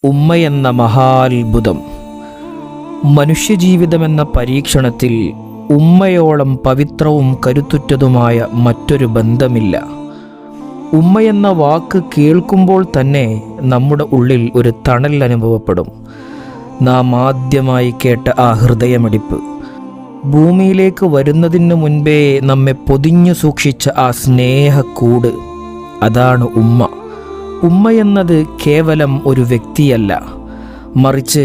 ഉമ്മയെന്ന മഹാത്ഭുതം. മനുഷ്യജീവിതമെന്ന പരീക്ഷണത്തിൽ ഉമ്മയോളം പവിത്രവും കരുത്തുറ്റതുമായ മറ്റൊരു ബന്ധമില്ല. ഉമ്മയെന്ന വാക്ക് കേൾക്കുമ്പോൾ തന്നെ നമ്മുടെ ഉള്ളിൽ ഒരു തണൽ അനുഭവപ്പെടും. നാം ആദ്യമായി കേട്ട ആ ഹൃദയമിടിപ്പ്, ഭൂമിയിലേക്ക് വരുന്നതിന് മുൻപേ നമ്മെ പൊതിഞ്ഞു സൂക്ഷിച്ച ആ സ്നേഹക്കൂട്, അതാണ് ഉമ്മ. ഉമ്മയെന്നത് കേവലം ഒരു വ്യക്തിയല്ല, മറിച്ച്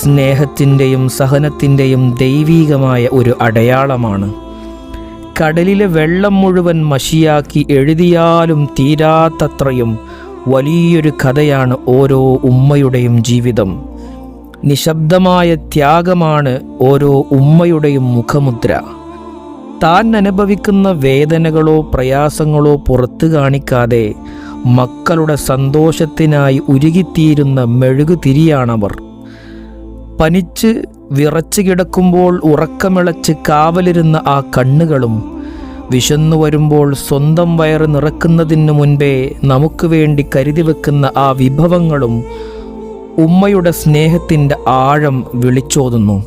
സ്നേഹത്തിൻ്റെയും സഹനത്തിൻ്റെയും ദൈവീകമായ ഒരു അടയാളമാണ്. കടലിലെ വെള്ളം മുഴുവൻ മഷിയാക്കി എഴുതിയാലും തീരാത്തത്രയും വലിയൊരു കഥയാണ് ഓരോ ഉമ്മയുടെയും ജീവിതം. നിശബ്ദമായ ത്യാഗമാണ് ഓരോ ഉമ്മയുടെയും മുഖമുദ്ര. താൻ അനുഭവിക്കുന്ന വേദനകളോ പ്രയാസങ്ങളോ പുറത്തു കാണിക്കാതെ മക്കളുടെ സന്തോഷത്തിനായി ഉരുകിത്തീരുന്ന മെഴുകുതിരിയാണവർ. പനിച്ച് വിറച്ചു കിടക്കുമ്പോൾ ഉറക്കമിളച്ച് കാവലിരുന്ന ആ കണ്ണുകളും, വിശന്നു വരുമ്പോൾ സ്വന്തം വയറ് നിറക്കുന്നതിന് മുൻപേ നമുക്ക് വേണ്ടി കരുതി വെക്കുന്ന ആ വിഭവങ്ങളും ഉമ്മയുടെ സ്നേഹത്തിൻ്റെ ആഴം വിളിച്ചോതുന്നു.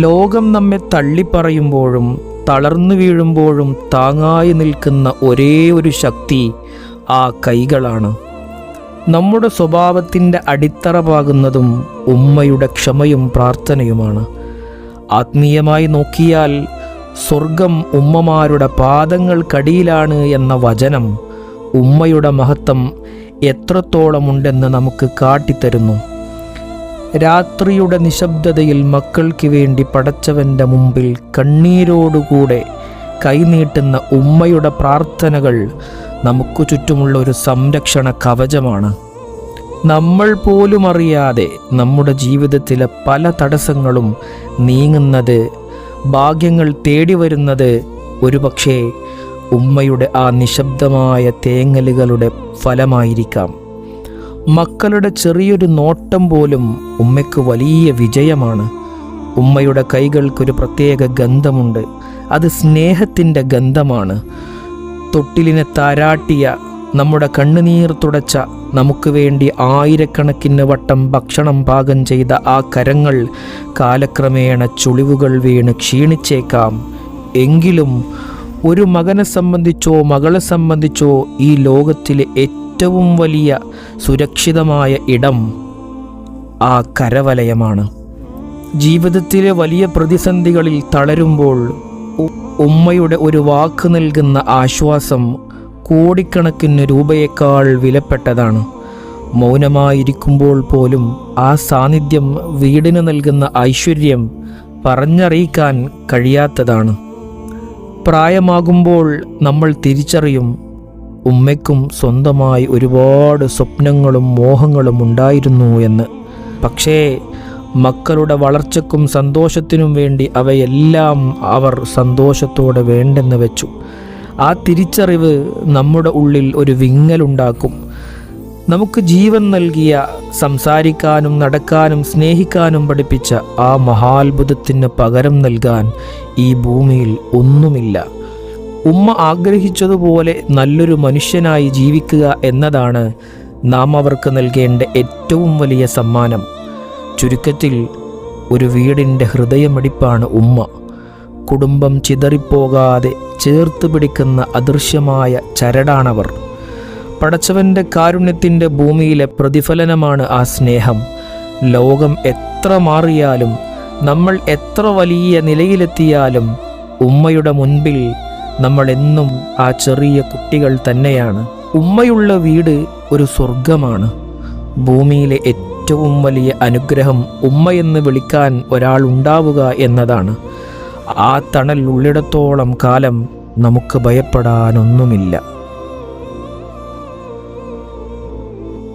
ലോകം നമ്മെ തള്ളിപ്പറയുമ്പോഴും തളർന്നു വീഴുമ്പോഴും താങ്ങായി നിൽക്കുന്ന ഒരേ ഒരു ശക്തി ആ കൈകളാണ്. നമ്മുടെ സ്വഭാവത്തിൻ്റെ അടിത്തറ പാകുന്നതും ഉമ്മയുടെ ക്ഷമയും പ്രാർത്ഥനയുമാണ്. ആത്മീയമായി നോക്കിയാൽ സ്വർഗം ഉമ്മമാരുടെ പാദങ്ങൾക്കടിയിലാണ് എന്ന വചനം ഉമ്മയുടെ മഹത്വം എത്രത്തോളമുണ്ടെന്ന് നമുക്ക് കാട്ടിത്തരുന്നു. രാത്രിയുടെ നിശബ്ദതയിൽ മക്കൾക്ക് വേണ്ടി പടച്ചവൻ്റെ മുമ്പിൽ കണ്ണീരോടുകൂടെ കൈനീട്ടുന്ന ഉമ്മയുടെ പ്രാർത്ഥനകൾ നമുക്ക് ചുറ്റുമുള്ള ഒരു സംരക്ഷണ കവചമാണ്. നമ്മൾ പോലും അറിയാതെ നമ്മുടെ ജീവിതത്തിലെ പല തടസ്സങ്ങളും നീങ്ങുന്നത്, ഭാഗ്യങ്ങൾ തേടി വരുന്നത് ഒരുപക്ഷേ ഉമ്മയുടെ ആ നിശബ്ദമായ തേങ്ങലുകളുടെ ഫലമായിരിക്കാം. മക്കളുടെ ചെറിയൊരു നോട്ടം പോലും ഉമ്മയ്ക്ക് വലിയ വിജയമാണ്. ഉമ്മയുടെ കൈകൾക്കൊരു പ്രത്യേക ഗന്ധമുണ്ട്. അത് സ്നേഹത്തിൻ്റെ ഗന്ധമാണ്. തൊട്ടിലിനെ താരാട്ടിയ, നമ്മുടെ കണ്ണുനീർ തുടച്ച, നമുക്ക് വേണ്ടി ആയിരക്കണക്കിന് വട്ടം ഭക്ഷണം പാകം ചെയ്ത ആ കരങ്ങൾ കാലക്രമേണ ചുളിവുകൾ വീണ് ക്ഷീണിച്ചേക്കാം. എങ്കിലും ഒരു മകനെ സംബന്ധിച്ചോ മകളെ സംബന്ധിച്ചോ ഈ ലോകത്തിലെ ഏറ്റവും വലിയ സുരക്ഷിതമായ ഇടം ആ കരവലയമാണ്. ജീവിതത്തിലെ വലിയ പ്രതിസന്ധികളിൽ തളരുമ്പോൾ ഉമ്മയുടെ ഒരു വാക്ക് നൽകുന്ന ആശ്വാസം കോടിക്കണക്കിന് രൂപയേക്കാൾ വിലപ്പെട്ടതാണ്. മൗനമായിരിക്കുമ്പോൾ പോലും ആ സാന്നിധ്യം വീടിന് നൽകുന്ന ഐശ്വര്യം പറഞ്ഞറിയിക്കാൻ കഴിയാത്തതാണ്. പ്രായമാകുമ്പോൾ നമ്മൾ തിരിച്ചറിയും, ഉമ്മയ്ക്കും സ്വന്തമായി ഒരുപാട് സ്വപ്നങ്ങളും മോഹങ്ങളും ഉണ്ടായിരുന്നു എന്ന്. പക്ഷേ മക്കളുടെ വളർച്ചയ്ക്കും സന്തോഷത്തിനും വേണ്ടി അവയെല്ലാം അവർ സന്തോഷത്തോടെ വേണ്ടെന്ന് വെച്ചു. ആ തിരിച്ചറിവ് നമ്മുടെ ഉള്ളിൽ ഒരു വിങ്ങലുണ്ടാക്കും. നമുക്ക് ജീവൻ നൽകിയ, സംസാരിക്കാനും നടക്കാനും സ്നേഹിക്കാനും പഠിപ്പിച്ച ആ മഹാത്ഭുതത്തിന് പകരം നൽകാൻ ഈ ഭൂമിയിൽ ഒന്നുമില്ല. ഉമ്മ ആഗ്രഹിച്ചതുപോലെ നല്ലൊരു മനുഷ്യനായി ജീവിക്കുക എന്നതാണ് നാം അവർക്ക് നൽകേണ്ട ഏറ്റവും വലിയ സമ്മാനം. ചുരുക്കത്തിൽ, ഒരു വീടിൻ്റെ ഹൃദയമിടിപ്പാണ് ഉമ്മ. കുടുംബം ചിതറിപ്പോകാതെ ചേർത്ത് പിടിക്കുന്ന അദൃശ്യമായ ചരടാണവർ. പടച്ചവൻ്റെ കാരുണ്യത്തിൻ്റെ ഭൂമിയിലെ പ്രതിഫലനമാണ് ആ സ്നേഹം. ലോകം എത്ര മാറിയാലും, നമ്മൾ എത്ര വലിയ നിലയിലെത്തിയാലും, ഉമ്മയുടെ മുൻപിൽ നമ്മൾ എന്നും ആ ചെറിയ കുട്ടികൾ തന്നെയാണ്. ഉമ്മയുള്ള വീട് ഒരു സ്വർഗമാണ്. ഭൂമിയിലെ ഏറ്റവും വലിയ അനുഗ്രഹം ഉമ്മയെന്ന് വിളിക്കാൻ ഒരാൾ ഉണ്ടാവുക എന്നതാണ്. ആ തണൽ ഉള്ളിടത്തോളം കാലം നമുക്ക് ഭയപ്പെടാനൊന്നുമില്ല.